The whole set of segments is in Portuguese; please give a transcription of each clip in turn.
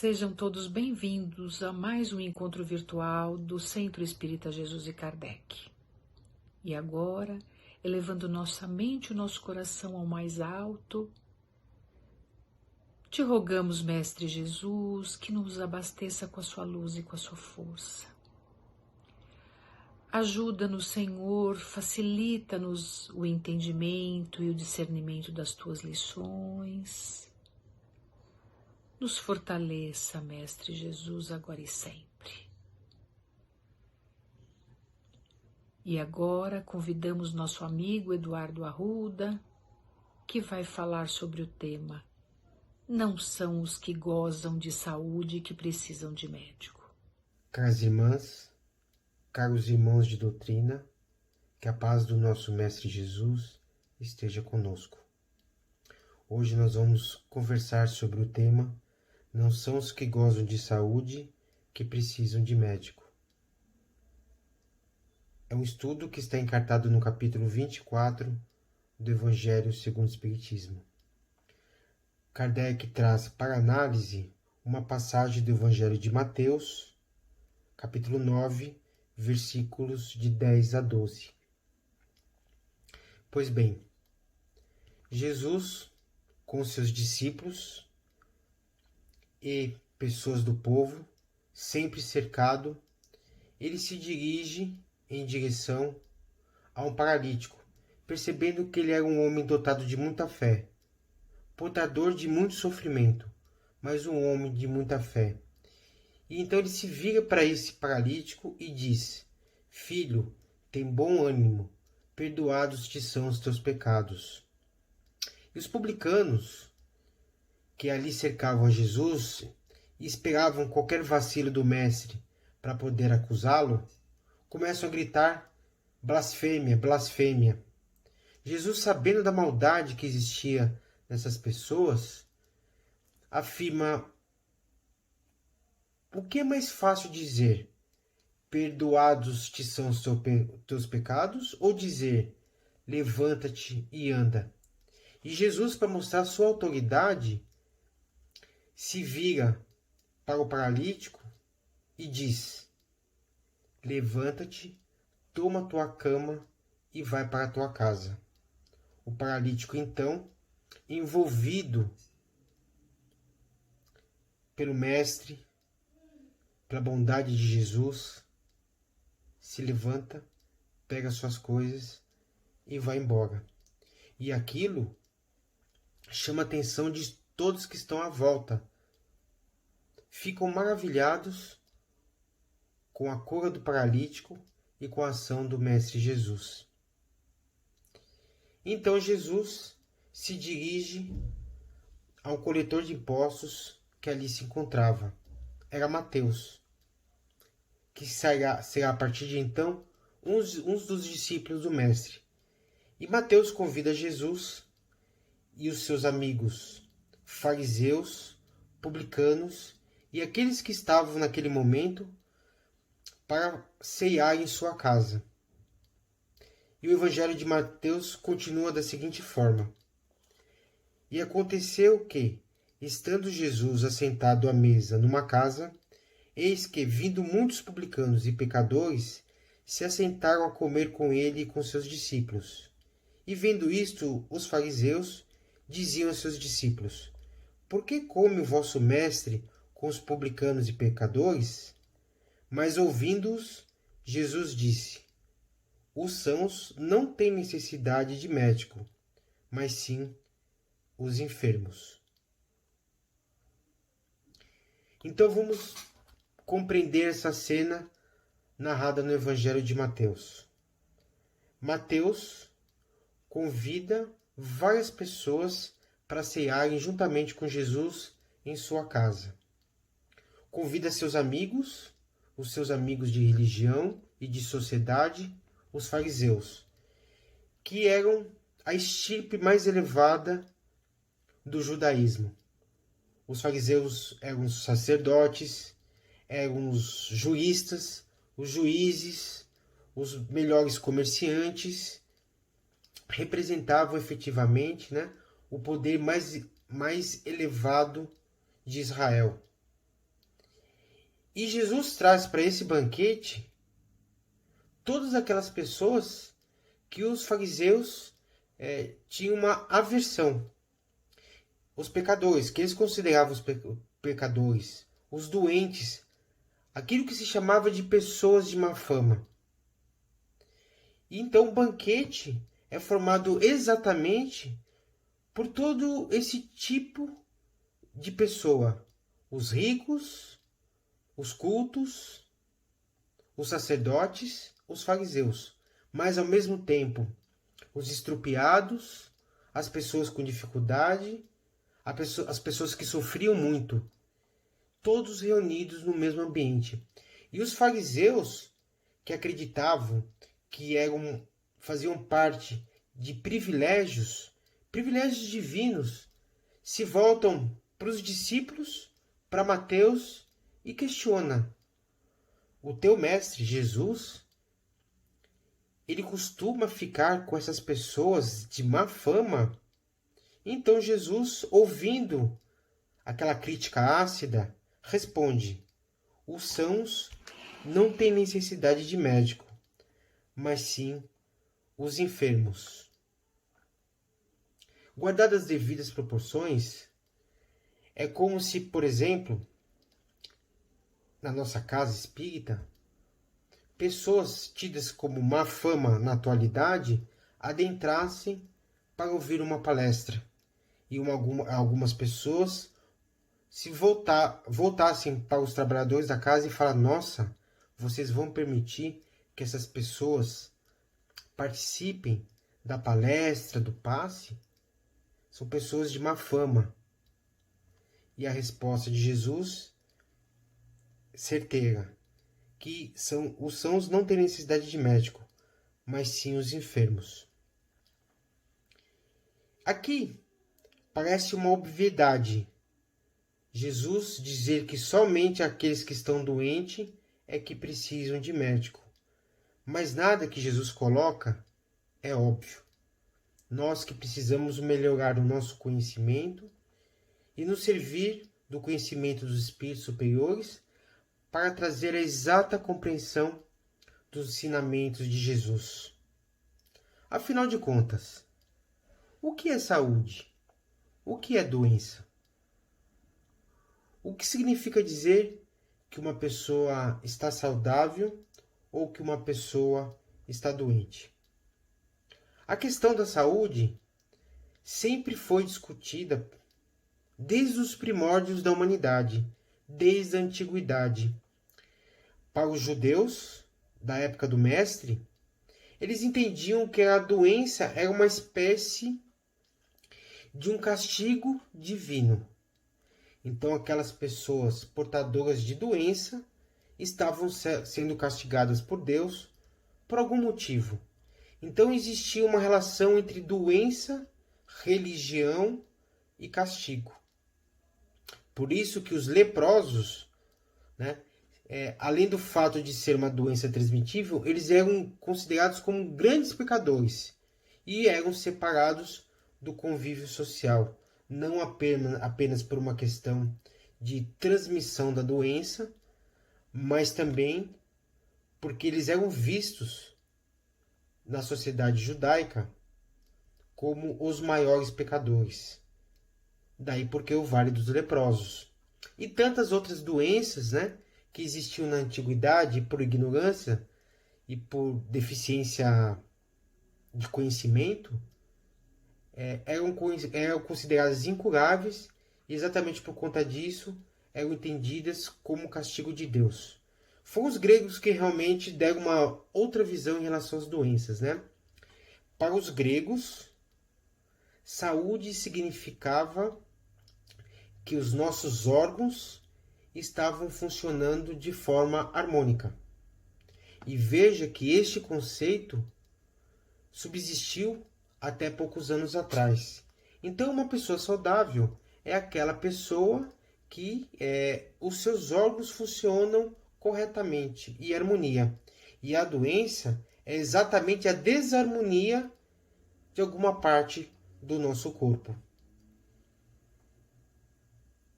Sejam todos bem-vindos a mais um encontro virtual do Centro Espírita Jesus e Kardec. E agora, elevando nossa mente e nosso coração ao mais alto, te rogamos, Mestre Jesus, que nos abasteça com a sua luz e com a sua força. Ajuda-nos, Senhor, facilita-nos o entendimento e o discernimento das tuas lições. Nos fortaleça, Mestre Jesus, agora e sempre. E agora convidamos nosso amigo Eduardo Arruda, que vai falar sobre o tema Não são os que gozam de saúde que precisam de médico. Caras irmãs, caros irmãos de doutrina, que a paz do nosso Mestre Jesus esteja conosco. Hoje nós vamos conversar sobre o tema Não são os que gozam de saúde que precisam de médico. É um estudo que está encartado no capítulo 24 do Evangelho segundo o Espiritismo. Kardec traz para análise uma passagem do Evangelho de Mateus, capítulo 9, versículos de 10 a 12. Pois bem, Jesus, com seus discípulos e pessoas do povo, sempre cercado, ele se dirige em direção a um paralítico, percebendo que ele era um homem dotado de muita fé, portador de muito sofrimento, mas um homem de muita fé. E então ele se vira para esse paralítico e diz: Filho, tem bom ânimo, perdoados te são os teus pecados. E os publicanos, que ali cercavam a Jesus e esperavam qualquer vacilo do mestre para poder acusá-lo, começam a gritar: blasfêmia, blasfêmia. Jesus, sabendo da maldade que existia nessas pessoas, afirma: o que é mais fácil dizer? Perdoados te são os teus pecados? Ou dizer: levanta-te e anda? E Jesus, para mostrar sua autoridade, se vira para o paralítico e diz: levanta-te, toma tua cama e vai para a tua casa. O paralítico, então, envolvido pelo Mestre, pela bondade de Jesus, se levanta, pega suas coisas e vai embora. E aquilo chama a atenção de todos que estão à volta. Ficam maravilhados com a cura do paralítico e com a ação do Mestre Jesus. Então Jesus se dirige a um coletor de impostos que ali se encontrava. Era Mateus, que será a partir de então uns dos discípulos do Mestre. E Mateus convida Jesus e os seus amigos fariseus, publicanos e aqueles que estavam naquele momento para ceiar em sua casa. E o Evangelho de Mateus continua da seguinte forma: E aconteceu que, estando Jesus assentado à mesa numa casa, eis que, vindo muitos publicanos e pecadores, se assentaram a comer com ele e com seus discípulos. E vendo isto, os fariseus diziam a seus discípulos: Por que come o vosso mestre com os publicanos e pecadores? Mas ouvindo-os, Jesus disse: Os sãos não têm necessidade de médico, mas sim os enfermos. Então vamos compreender essa cena narrada no Evangelho de Mateus. Mateus convida várias pessoas para cearem juntamente com Jesus em sua casa. Convida seus amigos, os seus amigos de religião e de sociedade, os fariseus, que eram a estirpe mais elevada do judaísmo. Os fariseus eram os sacerdotes, eram os juristas, os juízes, os melhores comerciantes, representavam efetivamente, o poder mais elevado de Israel. E Jesus traz para esse banquete todas aquelas pessoas que os fariseus tinham uma aversão. Os pecadores, que eles consideravam os pecadores, os doentes, aquilo que se chamava de pessoas de má fama. E então o banquete é formado exatamente por todo esse tipo de pessoa. Os ricos, os cultos, os sacerdotes, os fariseus. Mas ao mesmo tempo, os estrupiados, as pessoas com dificuldade, as pessoas que sofriam muito. Todos reunidos no mesmo ambiente. E os fariseus, que acreditavam que faziam parte de privilégios divinos, se voltam para os discípulos, para Mateus e questiona: o teu mestre Jesus, ele costuma ficar com essas pessoas de má fama? Então Jesus, ouvindo aquela crítica ácida, responde: os sãos não têm necessidade de médico, mas sim os enfermos. Guardadas as devidas proporções, é como se, por exemplo, na nossa casa espírita, pessoas tidas como má fama na atualidade adentrassem para ouvir uma palestra e algumas pessoas se voltassem para os trabalhadores da casa e falar: nossa, vocês vão permitir que essas pessoas participem da palestra, do passe? São pessoas de má fama. E a resposta de Jesus, certeira, que os sãos não têm necessidade de médico, mas sim os enfermos. Aqui parece uma obviedade Jesus dizer que somente aqueles que estão doentes é que precisam de médico. Mas nada que Jesus coloca é óbvio. Nós que precisamos melhorar o nosso conhecimento e nos servir do conhecimento dos espíritos superiores para trazer a exata compreensão dos ensinamentos de Jesus. Afinal de contas, o que é saúde? O que é doença? O que significa dizer que uma pessoa está saudável ou que uma pessoa está doente? A questão da saúde sempre foi discutida desde os primórdios da humanidade, desde a antiguidade. Para os judeus, da época do Mestre, eles entendiam que a doença era uma espécie de um castigo divino. Então, aquelas pessoas portadoras de doença estavam sendo castigadas por Deus por algum motivo. Então, existia uma relação entre doença, religião e castigo. Por isso que os leprosos, além do fato de ser uma doença transmitível, eles eram considerados como grandes pecadores e eram separados do convívio social. Não apenas por uma questão de transmissão da doença, mas também porque eles eram vistos na sociedade judaica como os maiores pecadores. Daí porque o Vale dos Leprosos. E tantas outras doenças, que existiam na antiguidade por ignorância e por deficiência de conhecimento, eram consideradas incuráveis e exatamente por conta disso eram entendidas como castigo de Deus. Foram os gregos que realmente deram uma outra visão em relação às doenças. Para os gregos, saúde significava que os nossos órgãos estavam funcionando de forma harmônica. E veja que este conceito subsistiu até poucos anos atrás. Então, uma pessoa saudável é aquela pessoa que os seus órgãos funcionam corretamente e harmonia. E a doença é exatamente a desarmonia de alguma parte do nosso corpo.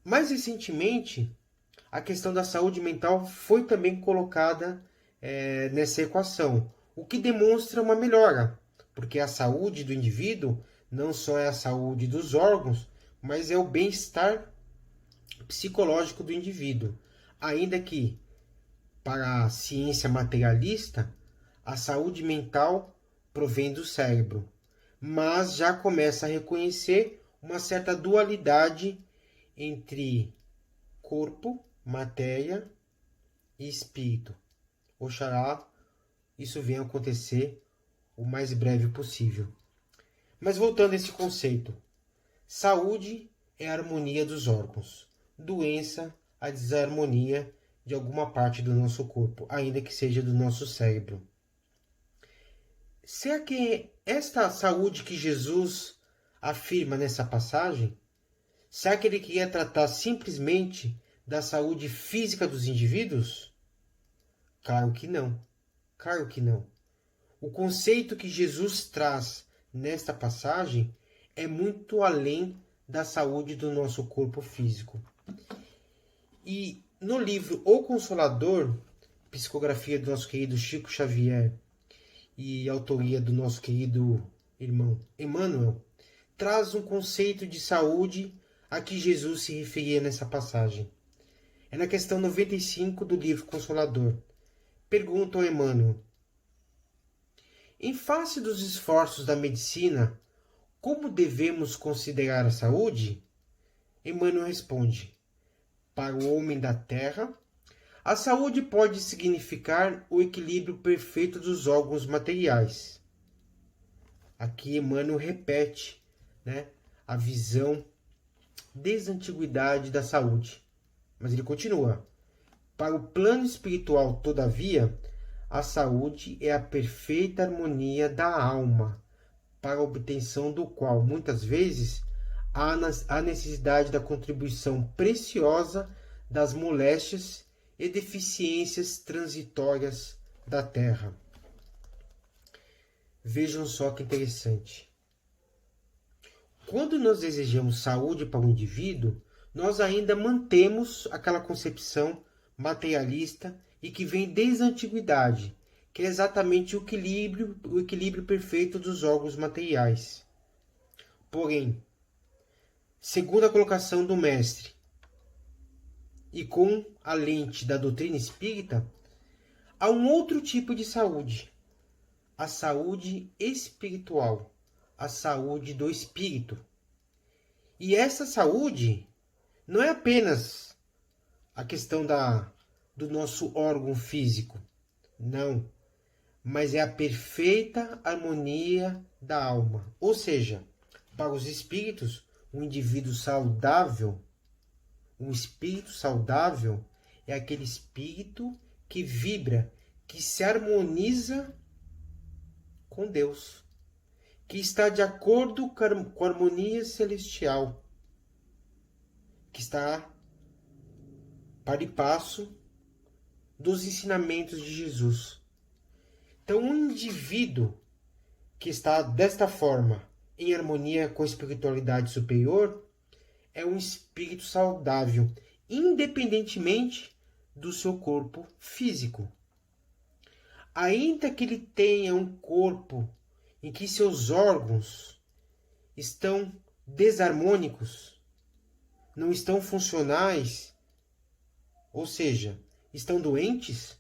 Mais recentemente, a questão da saúde mental foi também colocada nessa equação, o que demonstra uma melhora, porque a saúde do indivíduo não só é a saúde dos órgãos, mas é o bem-estar psicológico do indivíduo, ainda que, para a ciência materialista, a saúde mental provém do cérebro, mas já começa a reconhecer uma certa dualidade entre corpo, matéria e espírito. Oxalá isso venha a acontecer o mais breve possível. Mas voltando a esse conceito, saúde é a harmonia dos órgãos, doença a desarmonia de alguma parte do nosso corpo, ainda que seja do nosso cérebro. Será que esta saúde que Jesus afirma nessa passagem, será que ele queria tratar simplesmente da saúde física dos indivíduos? Claro que não. Claro que não. O conceito que Jesus traz nesta passagem é muito além da saúde do nosso corpo físico. E no livro O Consolador, psicografia do nosso querido Chico Xavier e autoria do nosso querido irmão Emmanuel, traz um conceito de saúde a que Jesus se referia nessa passagem. É na questão 95 do livro Consolador. Pergunta ao Emmanuel: em face dos esforços da medicina, como devemos considerar a saúde? Emmanuel responde: para o homem da terra, a saúde pode significar o equilíbrio perfeito dos órgãos materiais. Aqui Emmanuel repete, a visão desde a antiguidade da saúde. Mas ele continua: para o plano espiritual, todavia, a saúde é a perfeita harmonia da alma, para a obtenção do qual, muitas vezes, há necessidade da contribuição preciosa das moléstias e deficiências transitórias da terra. Vejam só que interessante. Quando nós desejamos saúde para o indivíduo, nós ainda mantemos aquela concepção materialista e que vem desde a antiguidade, que é exatamente o equilíbrio perfeito dos órgãos materiais. Porém, segundo a colocação do mestre, e com a lente da doutrina espírita, há um outro tipo de saúde, a saúde espiritual, a saúde do espírito. E essa saúde não é apenas a questão do nosso órgão físico, não, mas é a perfeita harmonia da alma. Ou seja, para os espíritos, um indivíduo saudável, um espírito saudável é aquele espírito que vibra, que se harmoniza com Deus, que está de acordo com a harmonia celestial, que está para e passo dos ensinamentos de Jesus. Então, um indivíduo que está desta forma, em harmonia com a espiritualidade superior, é um espírito saudável, independentemente do seu corpo físico. Ainda que ele tenha um corpo em que seus órgãos estão desarmônicos, não estão funcionais, ou seja, estão doentes,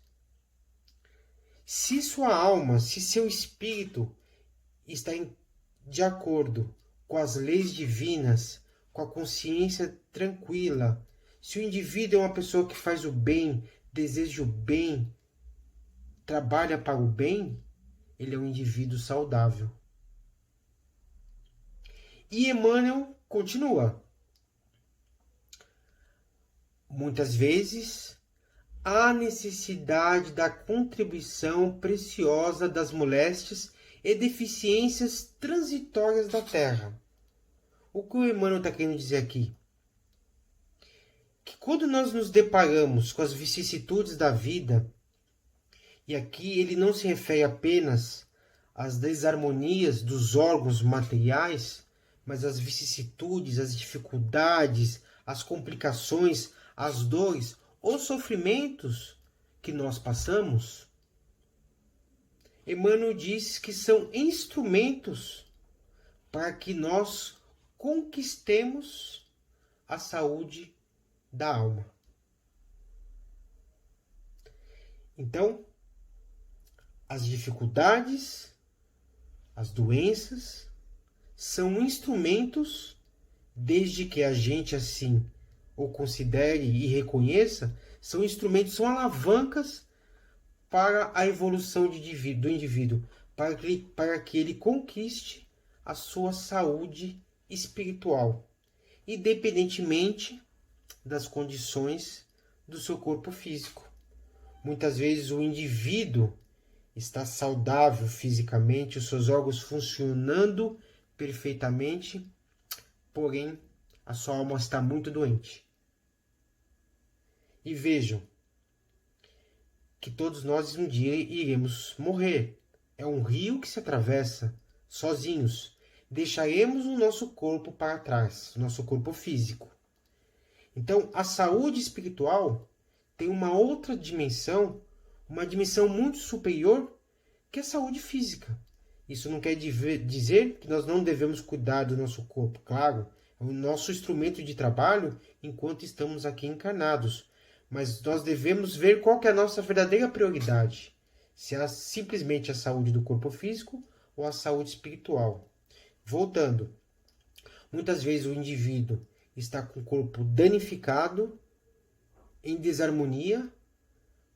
se sua alma, se seu espírito está de acordo com as leis divinas, com a consciência tranquila, se o indivíduo é uma pessoa que faz o bem, deseja o bem, trabalha para o bem, ele é um indivíduo saudável. E Emmanuel continua: muitas vezes há necessidade da contribuição preciosa das moléstias e deficiências transitórias da terra. O que o Emmanuel está querendo dizer aqui? Que quando nós nos deparamos com as vicissitudes da vida, e aqui ele não se refere apenas às desarmonias dos órgãos materiais, mas às vicissitudes, às dificuldades, às complicações, às dores, os sofrimentos que nós passamos, Emmanuel diz que são instrumentos para que nós conquistemos a saúde da alma. Então, as dificuldades, as doenças, são instrumentos, desde que a gente assim o considere e reconheça, são instrumentos, são alavancas para a evolução do indivíduo, para que ele conquiste a sua saúde espiritual, independentemente das condições do seu corpo físico. Muitas vezes o indivíduo está saudável fisicamente, os seus órgãos funcionando perfeitamente, porém a sua alma está muito doente. E vejam que todos nós um dia iremos morrer. É um rio que se atravessa sozinhos. Deixaremos o nosso corpo para trás, o nosso corpo físico. Então, a saúde espiritual tem uma outra dimensão, uma dimensão muito superior que a saúde física. Isso não quer dizer que nós não devemos cuidar do nosso corpo, claro, é o nosso instrumento de trabalho enquanto estamos aqui encarnados. Mas nós devemos ver qual que é a nossa verdadeira prioridade. Se é simplesmente a saúde do corpo físico ou a saúde espiritual. Voltando, muitas vezes o indivíduo está com o corpo danificado, em desarmonia,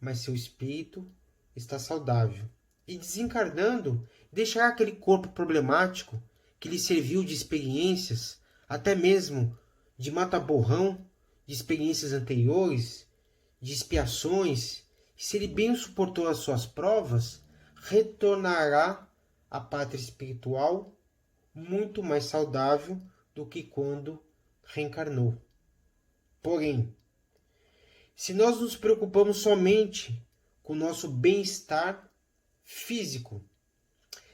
mas seu espírito está saudável. E desencarnando, deixará aquele corpo problemático que lhe serviu de experiências, até mesmo de mata-borrão, de experiências anteriores, de expiações, se ele bem suportou as suas provas, retornará à pátria espiritual muito mais saudável do que quando reencarnou. Porém, se nós nos preocupamos somente com o nosso bem-estar físico,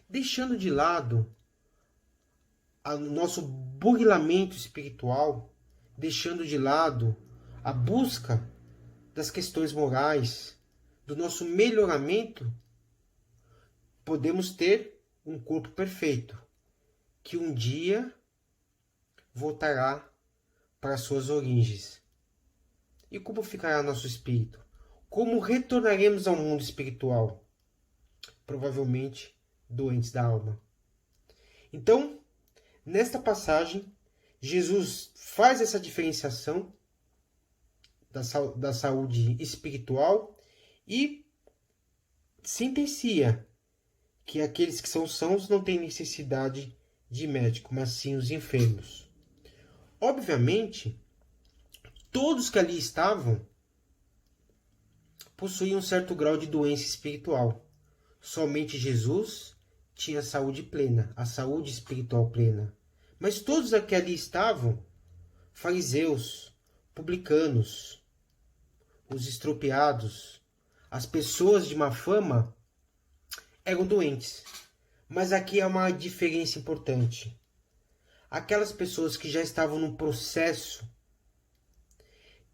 deixando de lado o nosso burilamento espiritual, deixando de lado a busca das questões morais, do nosso melhoramento, podemos ter um corpo perfeito, que um dia voltará para suas origens. E como ficará nosso espírito? Como retornaremos ao mundo espiritual? Provavelmente doentes da alma. Então, nesta passagem, Jesus faz essa diferenciação da saúde espiritual e sentencia que aqueles que são sãos não têm necessidade de médico, mas sim os enfermos. Obviamente, todos que ali estavam possuíam um certo grau de doença espiritual. Somente Jesus tinha a saúde plena, a saúde espiritual plena. Mas todos que ali estavam, fariseus, publicanos, os estropiados, as pessoas de má fama, eram doentes. Mas aqui há uma diferença importante. Aquelas pessoas que já estavam num processo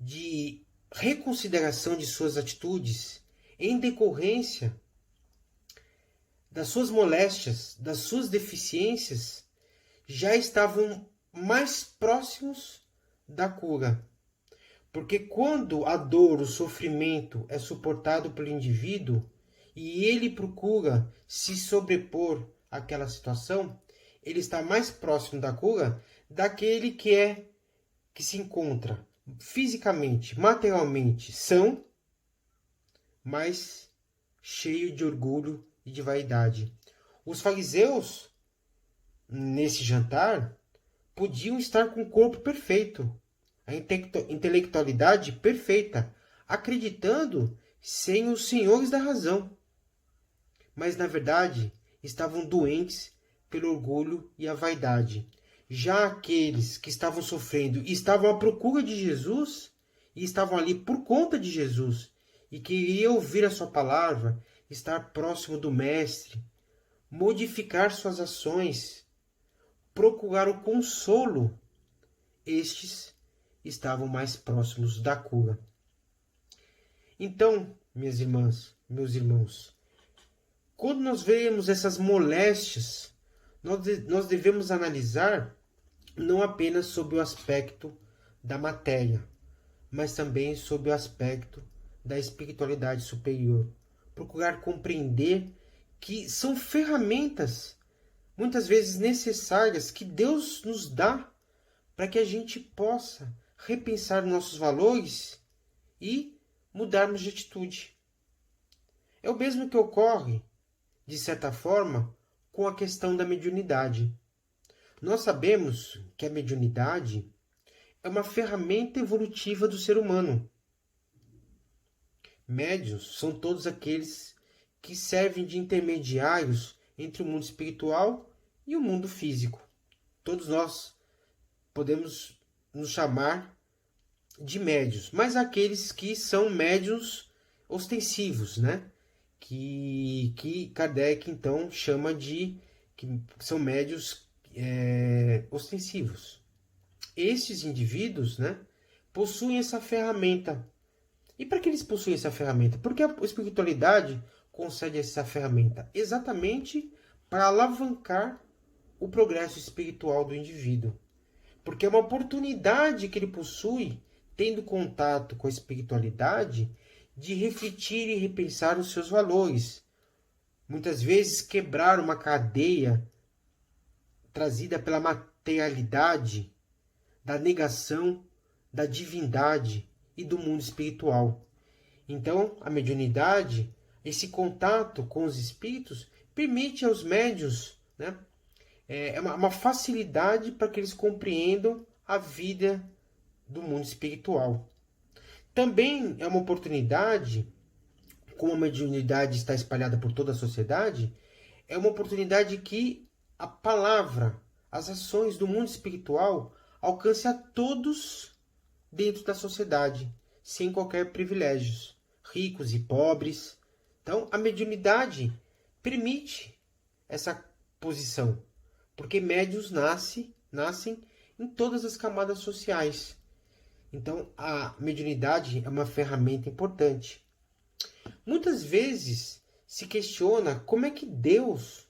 de reconsideração de suas atitudes em decorrência das suas moléstias, das suas deficiências, já estavam mais próximos da cura. Porque quando a dor, o sofrimento é suportado pelo indivíduo e ele procura se sobrepor àquela situação, ele está mais próximo da cura daquele que se encontra fisicamente, materialmente são, mas cheio de orgulho e de vaidade. Os fariseus, nesse jantar, podiam estar com o corpo perfeito, a intelectualidade perfeita, acreditando serem os senhores da razão. Mas, na verdade, estavam doentes pelo orgulho e a vaidade. Já aqueles que estavam sofrendo e estavam à procura de Jesus, e estavam ali por conta de Jesus, e queriam ouvir a sua palavra, estar próximo do Mestre, modificar suas ações, procurar o consolo, estes estavam mais próximos da cura. Então, minhas irmãs, meus irmãos, quando nós vemos essas moléstias, nós devemos analisar não apenas sob o aspecto da matéria, mas também sob o aspecto da espiritualidade superior. Procurar compreender que são ferramentas, muitas vezes necessárias, que Deus nos dá para que a gente possa repensar nossos valores e mudarmos de atitude. É o mesmo que ocorre, de certa forma, com a questão da mediunidade. Nós sabemos que a mediunidade é uma ferramenta evolutiva do ser humano. Médiuns são todos aqueles que servem de intermediários entre o mundo espiritual e o mundo físico. Todos nós podemos nos chamar de médiuns, mas aqueles que são médiuns ostensivos, né? Que Kardec então chama de que são médiuns ostensivos. Estes indivíduos, né, possuem essa ferramenta. E para que eles possuem essa ferramenta? Porque a espiritualidade concede essa ferramenta exatamente para alavancar o progresso espiritual do indivíduo. Porque é uma oportunidade que ele possui, tendo contato com a espiritualidade, de refletir e repensar os seus valores. Muitas vezes quebrar uma cadeia trazida pela materialidade, da negação da divindade e do mundo espiritual. Então, a mediunidade, esse contato com os espíritos, permite aos médiuns, né, uma facilidade para que eles compreendam a vida do mundo espiritual. Também é uma oportunidade, como a mediunidade está espalhada por toda a sociedade, é uma oportunidade que a palavra, as ações do mundo espiritual alcance a todos dentro da sociedade, sem qualquer privilégios, ricos e pobres. Então, a mediunidade permite essa posição, porque médiuns nascem em todas as camadas sociais. Então, a mediunidade é uma ferramenta importante. Muitas vezes se questiona como é que Deus,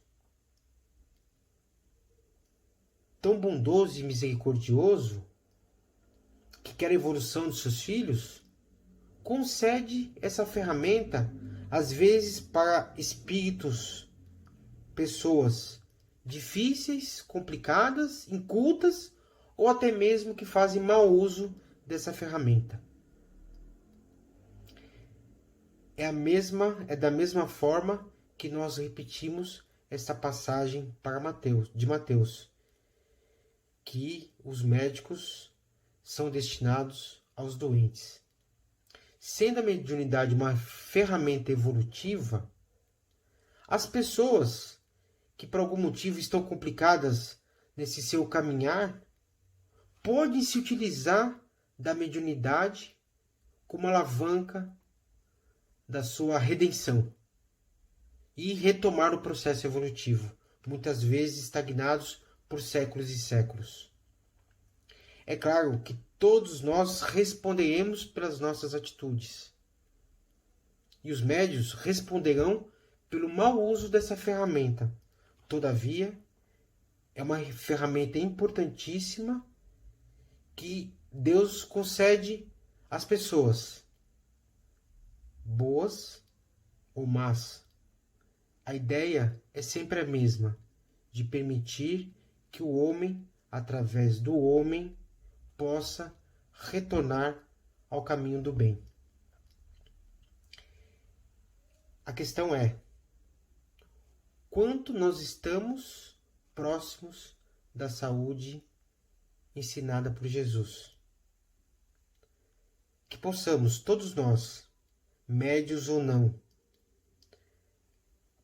tão bondoso e misericordioso, que quer a evolução dos seus filhos, concede essa ferramenta, às vezes, para espíritos, pessoas difíceis, complicadas, incultas, ou até mesmo que fazem mau uso dessa ferramenta. É da mesma forma que nós repetimos essa passagem de Mateus, que os médicos são destinados aos doentes. Sendo a mediunidade uma ferramenta evolutiva, as pessoas que por algum motivo estão complicadas nesse seu caminhar, podem se utilizar da mediunidade como alavanca da sua redenção e retomar o processo evolutivo, muitas vezes estagnados por séculos e séculos. É claro que todos nós responderemos pelas nossas atitudes. E os médiuns responderão pelo mau uso dessa ferramenta. Todavia, é uma ferramenta importantíssima que Deus concede às pessoas, boas ou más. A ideia é sempre a mesma, de permitir que o homem, através do homem, possa retornar ao caminho do bem. A questão é: quanto nós estamos próximos da saúde ensinada por Jesus? Que possamos, todos nós, médios ou não,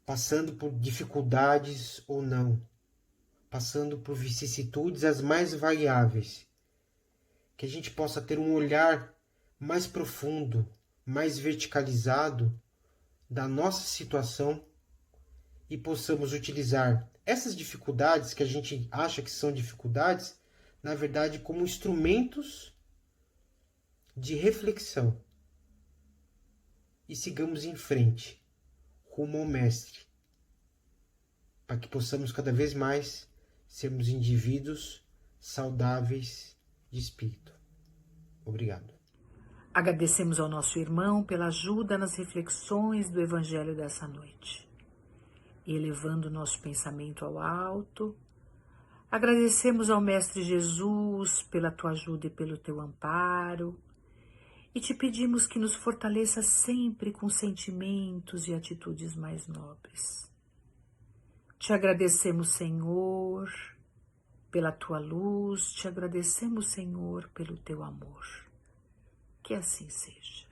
passando por dificuldades ou não, passando por vicissitudes as mais variáveis, que a gente possa ter um olhar mais profundo, mais verticalizado da nossa situação e possamos utilizar essas dificuldades que a gente acha que são dificuldades, na verdade, como instrumentos de reflexão. e sigamos em frente, rumo ao Mestre, para que possamos cada vez mais sermos indivíduos saudáveis de espírito. Obrigado. Agradecemos ao nosso irmão pela ajuda nas reflexões do Evangelho dessa noite. E elevando nosso pensamento ao alto, agradecemos ao Mestre Jesus pela tua ajuda e pelo teu amparo, e te pedimos que nos fortaleça sempre com sentimentos e atitudes mais nobres. Te agradecemos, Senhor, pela tua luz, te agradecemos, Senhor, pelo teu amor. Que assim seja.